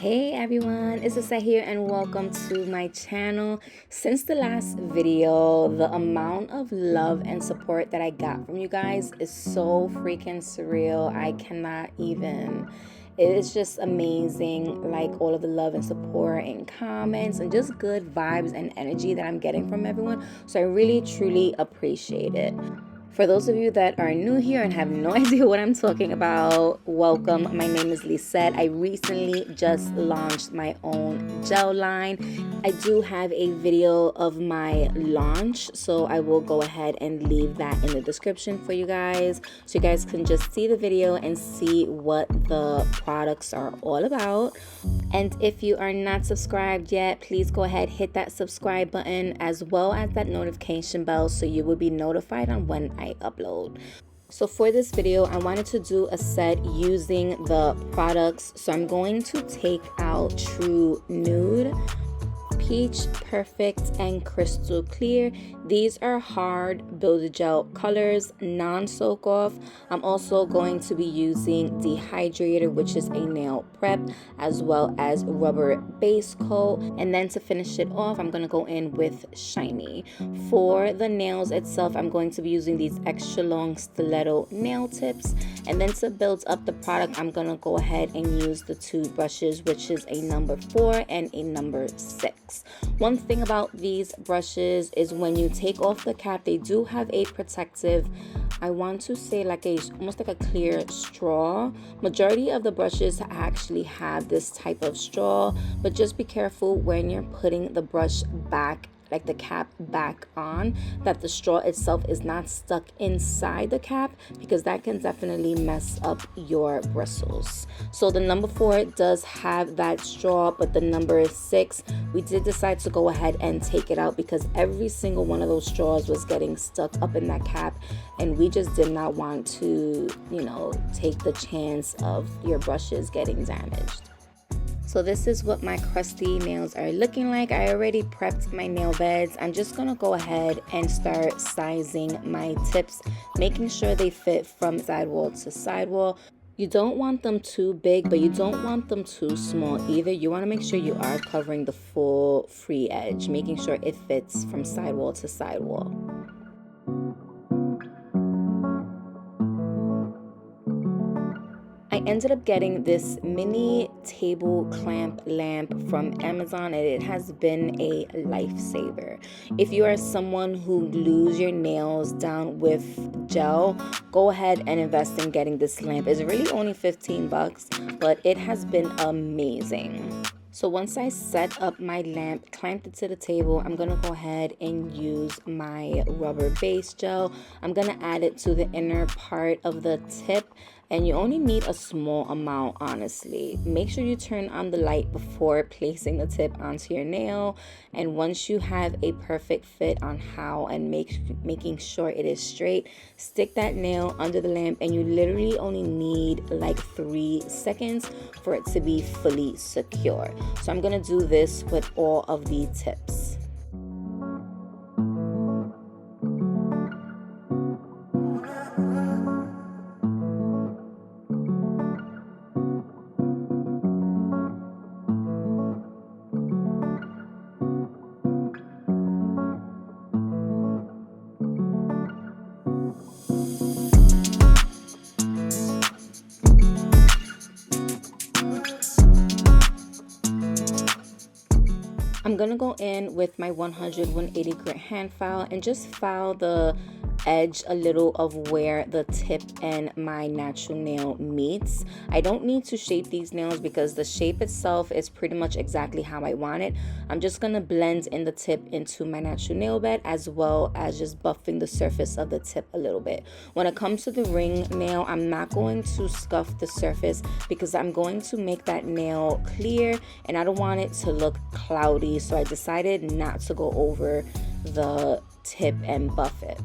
Hey everyone, it's Lissette here and welcome to my channel. Since the last video, the amount of love and support that I got from you guys is so freaking surreal. I cannot even. It is just amazing, like all of the love and support and comments and just good vibes and energy that I'm getting from everyone. So I really truly appreciate it. For those of you that are new here and have no idea what I'm talking about, welcome. My name is Lissette. I recently just launched my own gel line. I do have a video of my launch, so I will go ahead and leave that in the description for you guys, so you guys can just see the video and see what the products are all about. And if you are not subscribed yet, please go ahead, hit that subscribe button as well as that notification bell so you will be notified on when I upload. So for this video, I wanted to do a set using the products. So I'm going to take out True Nude, Peach Perfect, and Crystal Clear. These are hard build gel colors, non-soak off. I'm also going to be using Dehydrator, which is a nail prep, as well as rubber base coat. And then to finish it off, I'm going to go in with Shiny. For the nails itself, I'm going to be using these extra long stiletto nail tips. And then to build up the product, I'm going to go ahead and use the two brushes, which is a number 4 and a number 6. One thing about these brushes is when you take off the cap, they do have a protective, I want to say like almost like a clear straw. Majority of the brushes actually have this type of straw, but just be careful when you're putting the brush back, like the cap back on, that the straw itself is not stuck inside the cap, because that can definitely mess up your bristles. So the number 4 does have that straw, but the number 6, we did decide to go ahead and take it out because every single one of those straws was getting stuck up in that cap, and we just did not want to, take the chance of your brushes getting damaged. So this is what my crusty nails are looking like. I already prepped my nail beds. I'm just gonna go ahead and start sizing my tips, making sure they fit from sidewall to sidewall. You don't want them too big, but you don't want them too small either. You wanna make sure you are covering the full free edge, making sure it fits from sidewall to sidewall. I ended up getting this mini table clamp lamp from Amazon, and it has been a lifesaver. If you are someone who glues your nails down with gel, go ahead and invest in getting this lamp. It's really only 15 bucks, but it has been amazing. So once I set up my lamp, clamped it to the table, I'm gonna go ahead and use my rubber base gel. I'm gonna add it to the inner part of the tip, and you only need a small amount, honestly. Make sure you turn on the light before placing the tip onto your nail, and once you have a perfect fit on how and making sure it is straight, stick that nail under the lamp, and you literally only need like 3 seconds for it to be fully secure. So I'm gonna do this with all of the tips. I'm gonna go in with my 180 grit hand file and just file the edge a little of where the tip and my natural nail meets. I don't need to shape these nails because the shape itself is pretty much exactly how I want it. I'm just gonna blend in the tip into my natural nail bed, as well as just buffing the surface of the tip a little bit. When it comes to the ring nail, I'm not going to scuff the surface because I'm going to make that nail clear and I don't want it to look cloudy, so I decided not to go over the tip and buff it.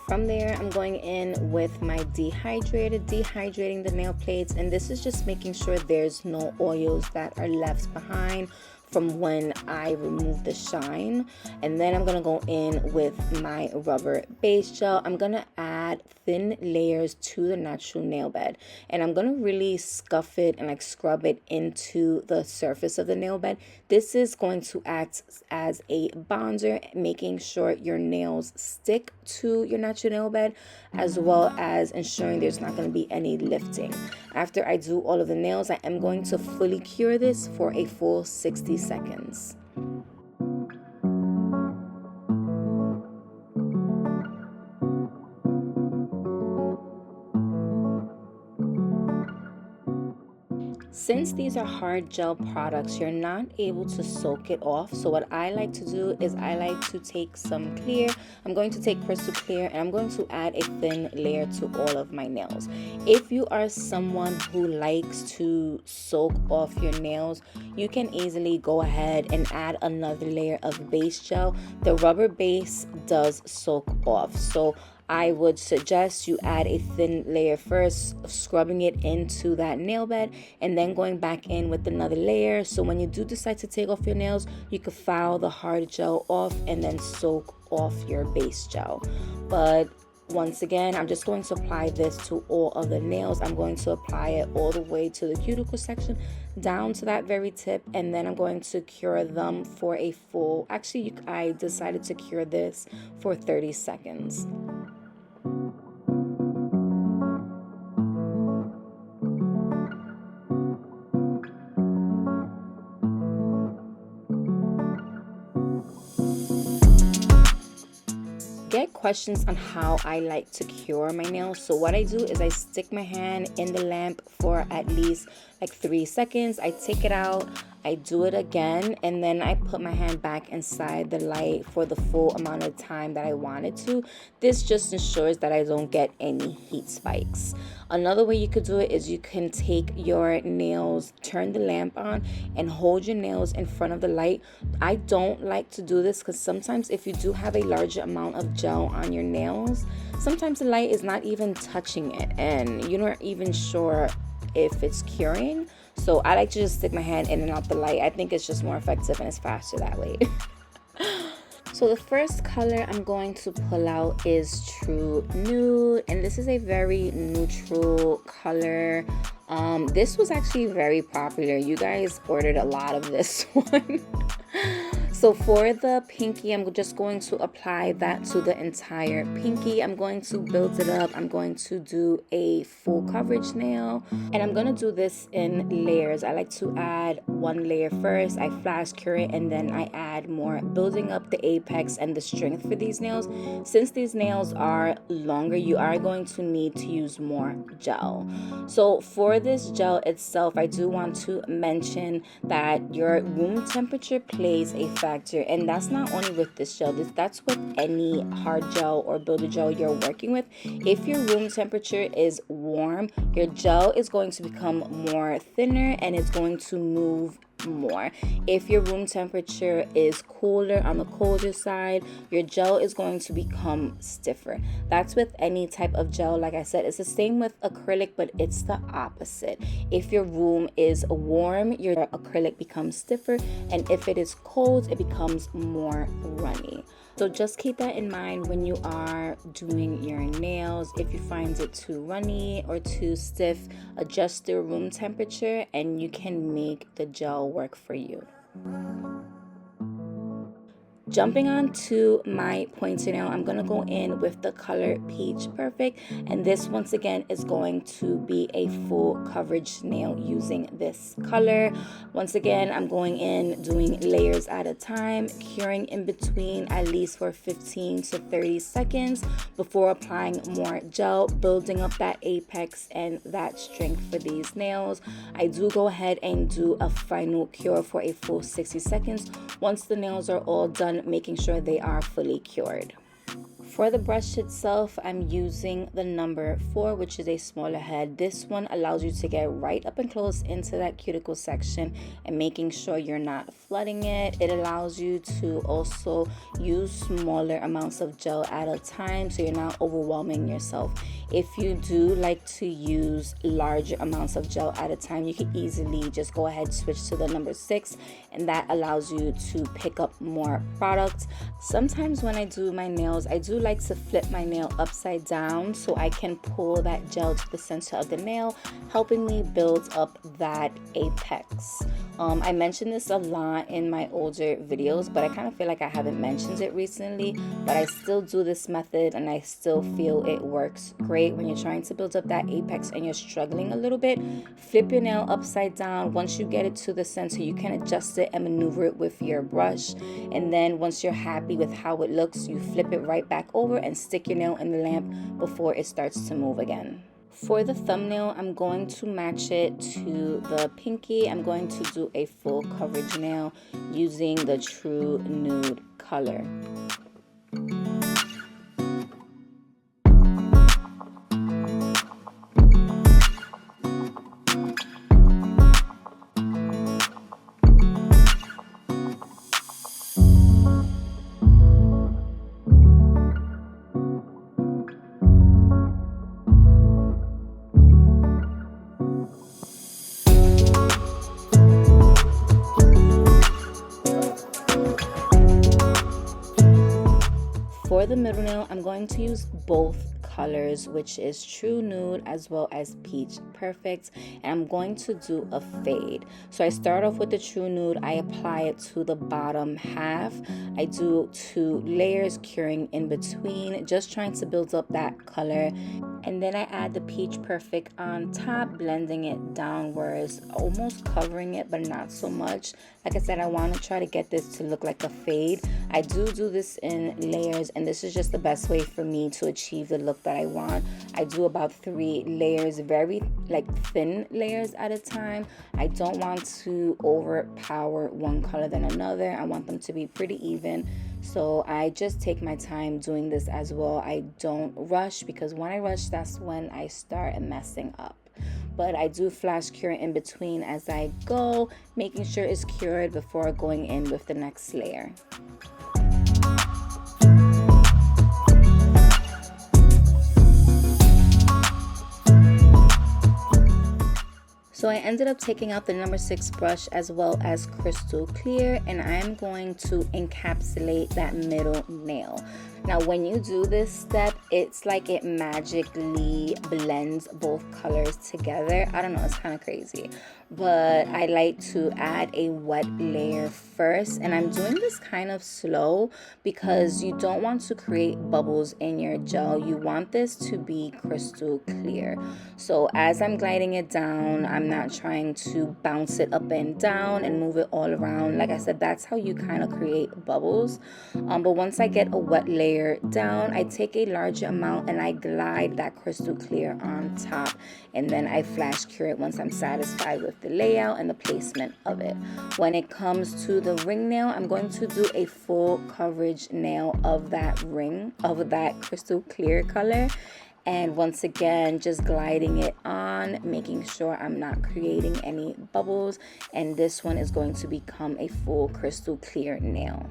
From there, I'm going in with my dehydrator, dehydrating the nail plates, and this is just making sure there's no oils that are left behind from when I remove the shine. And then I'm gonna go in with my rubber base gel. I'm gonna add add thin layers to the natural nail bed. And I'm going to really scuff it and like scrub it into the surface of the nail bed. This is going to act as a bonder, making sure your nails stick to your natural nail bed, as well as ensuring there's not going to be any lifting. After I do all of the nails, I am going to fully cure this for a full 60 seconds. Since these are hard gel products, you're not able to soak it off. So what I like to do is I like to take some clear. I'm going to take crystal clear and I'm going to add a thin layer to all of my nails. If you are someone who likes to soak off your nails, you can easily go ahead and add another layer of base gel. The rubber base does soak off, so I would suggest you add a thin layer first, scrubbing it into that nail bed, and then going back in with another layer. So when you do decide to take off your nails, you could file the hard gel off and then soak off your base gel. But once again, I'm just going to apply this to all of the nails. I'm going to apply it all the way to the cuticle section, down to that very tip, and then I'm going to cure them for a full, actually I decided to cure this for 30 seconds. Get questions on how I like to cure my nails. So what I do is I stick my hand in the lamp for at least like 3 seconds. I take it out, I do it again, and then I put my hand back inside the light for the full amount of time that I wanted to. This just ensures that I don't get any heat spikes. Another way you could do it is you can take your nails, turn the lamp on, and hold your nails in front of the light. I don't like to do this because sometimes if you do have a larger amount of gel on your nails, sometimes the light is not even touching it and you're not even sure if it's curing. So I like to just stick my hand in and out the light. I think it's just more effective and it's faster that way. So the first color I'm going to pull out is True Nude, and this is a very neutral color. This was actually very popular. You guys ordered a lot of this one. So for the pinky, I'm just going to apply that to the entire pinky. I'm going to build it up. I'm going to do a full coverage nail, and I'm going to do this in layers. I like to add one layer first. I flash cure it, and then I add more, building up the apex and the strength for these nails. Since these nails are longer, you are going to need to use more gel. So for this gel itself, I do want to mention that your room temperature plays a factor, and that's not only with this gel, that's with any hard gel or builder gel you're working with. If your room temperature is warm, your gel is going to become more thinner and it's going to move more. If your room temperature is cooler, on the colder side, your gel is going to become stiffer. That's with any type of gel. Like I said, it's the same with acrylic, but it's the opposite. If your room is warm, your acrylic becomes stiffer, and if it is cold, it becomes more runny. So just keep that in mind when you are doing your nails. If you find it too runny or too stiff, adjust your room temperature and you can make the gel work for you. Jumping on to my pointer nail, I'm going to go in with the color Peach Perfect, and this once again is going to be a full coverage nail using this color. Once again, I'm going in doing layers at a time, curing in between at least for 15 to 30 seconds before applying more gel, building up that apex and that strength for these nails. I do go ahead and do a final cure for a full 60 seconds once the nails are all done, making sure they are fully cured. For the brush itself, I'm using the number 4, which is a smaller head. This one allows you to get right up and close into that cuticle section and making sure you're not flooding it. It allows you to also use smaller amounts of gel at a time so you're not overwhelming yourself. If you do like to use larger amounts of gel at a time, you can easily just go ahead and switch to the number 6, and that allows you to pick up more products. Sometimes when I do my nails, I do do like to flip my nail upside down so I can pull that gel to the center of the nail, helping me build up that apex. I mentioned this a lot in my older videos, but I kind of feel like I haven't mentioned it recently, but I still do this method and I still feel it works great when you're trying to build up that apex and you're struggling a little bit. Flip your nail upside down. Once you get it to the center, you can adjust it and maneuver it with your brush, and then once you're happy with how it looks, you flip it right back over and stick your nail in the lamp before it starts to move again. For the thumbnail, I'm going to match it to the pinky. I'm going to do a full coverage nail using the True Nude color. For the middle nail, I'm going to use both colors, which is True Nude as well as Peach Perfect, and I'm going to do a fade. So I start off with the True Nude, I apply it to the bottom half, I do 2 layers, curing in between, just trying to build up that color, and then I add the Peach Perfect on top, blending it downwards, almost covering it but not so much. Like I said, I want to try to get this to look like a fade. I do this in layers, and this is just the best way for me to achieve the look that I want. I do about 3 layers, very thin layers at a time. I don't want to overpower one color than another. I want them to be pretty even. So I just take my time doing this as well. I don't rush, because when I rush, that's when I start messing up. But I do flash cure in between as I go, making sure it's cured before going in with the next layer. So I ended up taking out the number 6 brush as well as Crystal Clear, and I'm going to encapsulate that middle nail. Now when you do this step, it's like it magically blends both colors together. I don't know, it's kind of crazy. But I like to add a wet layer first, and I'm doing this kind of slow because you don't want to create bubbles in your gel. You want this to be crystal clear. So as I'm gliding it down, I'm not trying to bounce it up and down and move it all around. Like I said, that's how you kind of create bubbles. But once I get a wet layer down, I take a larger amount and I glide that crystal clear on top, and then I flash cure it once I'm satisfied with the layout and the placement of it. When it comes to the ring nail, I'm going to do a full coverage nail of that ring, of that crystal clear color. And once again, just gliding it on, making sure I'm not creating any bubbles. And this one is going to become a full crystal clear nail.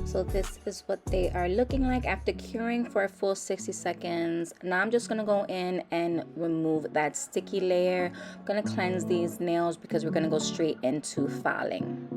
So this is what they are looking like after curing for a full 60 seconds. Now I'm just going to go in and remove that sticky layer. I'm going to cleanse these nails because we're going to go straight into filing.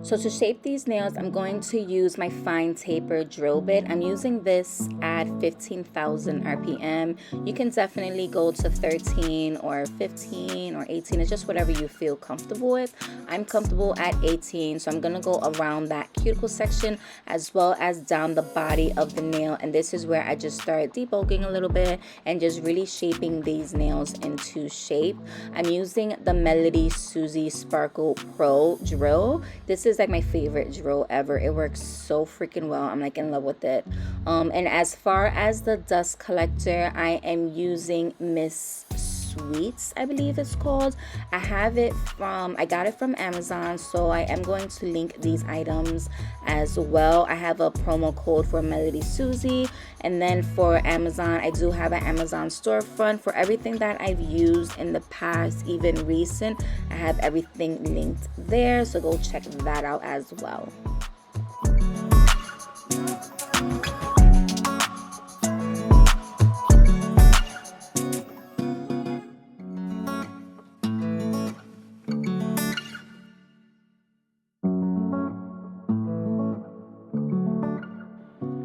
So to shape these nails, I'm going to use my fine taper drill bit. I'm using this at 15,000 RPM. You can definitely go to 13 or 15 or 18. It's just whatever you feel comfortable with. I'm comfortable at 18, so I'm going to go around that cuticle section as well as down the body of the nail. And this is where I just start debulking a little bit and just really shaping these nails into shape. I'm using the Melody Susie Sparkle Pro drill. This is like my favorite drill ever. It works so freaking well. I'm like in love with it. And as far as the dust collector, I am using Miss Sweets, I believe it's called. I got it from Amazon, so I am going to link these items as well. I have a promo code for Melody Susie, and then for Amazon, I do have an Amazon storefront for everything that I've used in the past, even recent. I have everything linked there, so go check that out as well.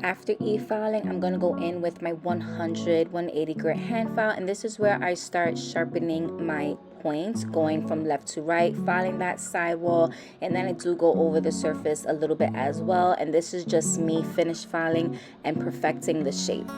After e-filing, I'm going to go in with my 180 grit hand file, and this is where I start sharpening my points, going from left to right, filing that sidewall, and then I do go over the surface a little bit as well, and this is just me finish filing and perfecting the shape.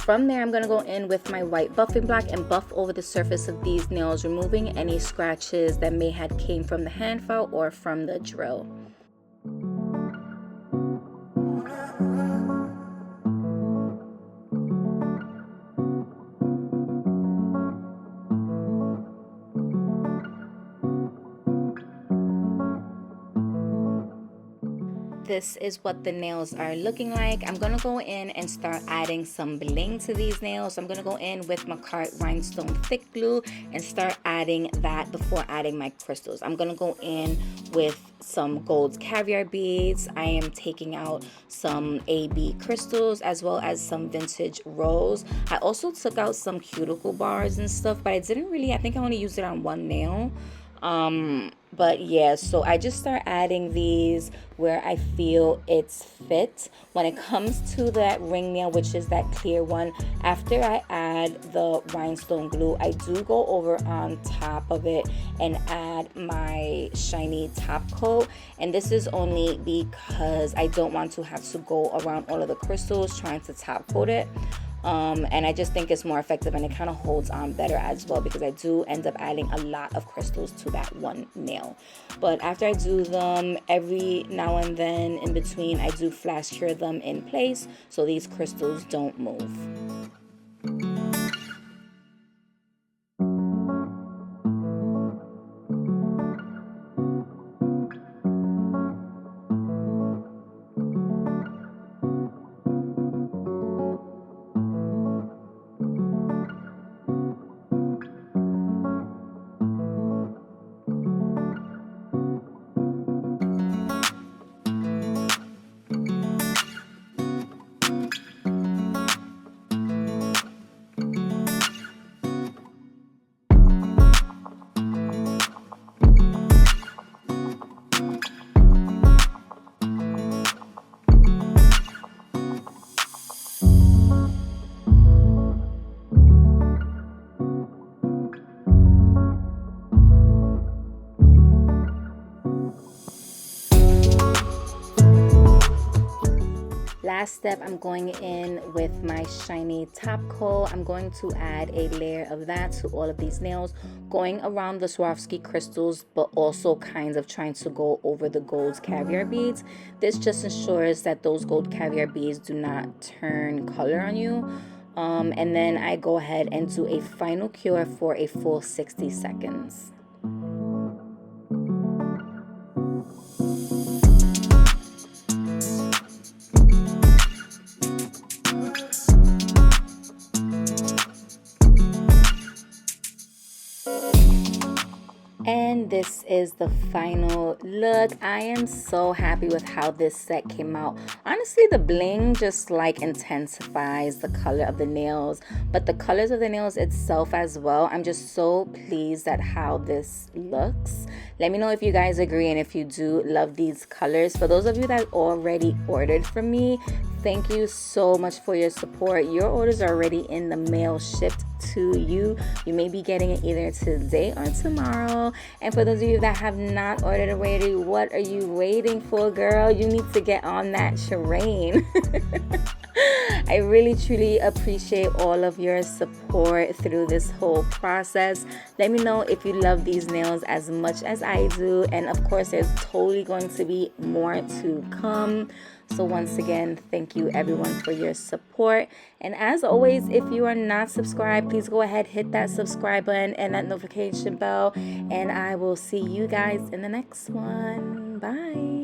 From there, I'm going to go in with my white buffing block and buff over the surface of these nails, removing any scratches that may have came from the hand file or from the drill. This is what the nails are looking like. I'm gonna go in and start adding some bling to these nails. I'm gonna go in with my Carte Rhinestone Thick Glue and start adding that before adding my crystals. I'm gonna go in with some gold caviar beads. I am taking out some AB crystals as well as some vintage rose. I also took out some cuticle bars and stuff, but I think I only used it on one nail. But yeah, so I just start adding these where I feel it's fit. When it comes to that ring nail, which is that clear one, after I add the rhinestone glue, I do go over on top of it and add my shiny top coat. And this is only because I don't want to have to go around all of the crystals trying to top coat it. And I just think it's more effective, and it kind of holds on better as well, because I do end up adding a lot of crystals to that one nail. But after I do them, every now and then in between, I do flash cure them in place so these crystals don't move. Last step, I'm going in with my shiny top coat. I'm going to add a layer of that to all of these nails, going around the Swarovski crystals, but also kind of trying to go over the gold caviar beads. This just ensures that those gold caviar beads do not turn color on you. And then I go ahead and do a final cure for a full 60 seconds. And this is the final look. I am so happy with how this set came out. Honestly, the bling just like intensifies the color of the nails, but the colors of the nails itself as well. I'm just so pleased at how this looks. Let me know if you guys agree and if you do love these colors. For those of you that already ordered from me, thank you so much for your support. Your orders are already in the mail, shipped to you. You may be getting it either today or tomorrow. And for those of you that have not ordered already, what are you waiting for, girl? You need to get on that train. I really truly appreciate all of your support through this whole process. Let me know if you love these nails as much as I do, and of course there's totally going to be more to come. So once again, thank you everyone for your support. And as always, if you are not subscribed, please go ahead, hit that subscribe button and that notification bell. And I will see you guys in the next one. Bye.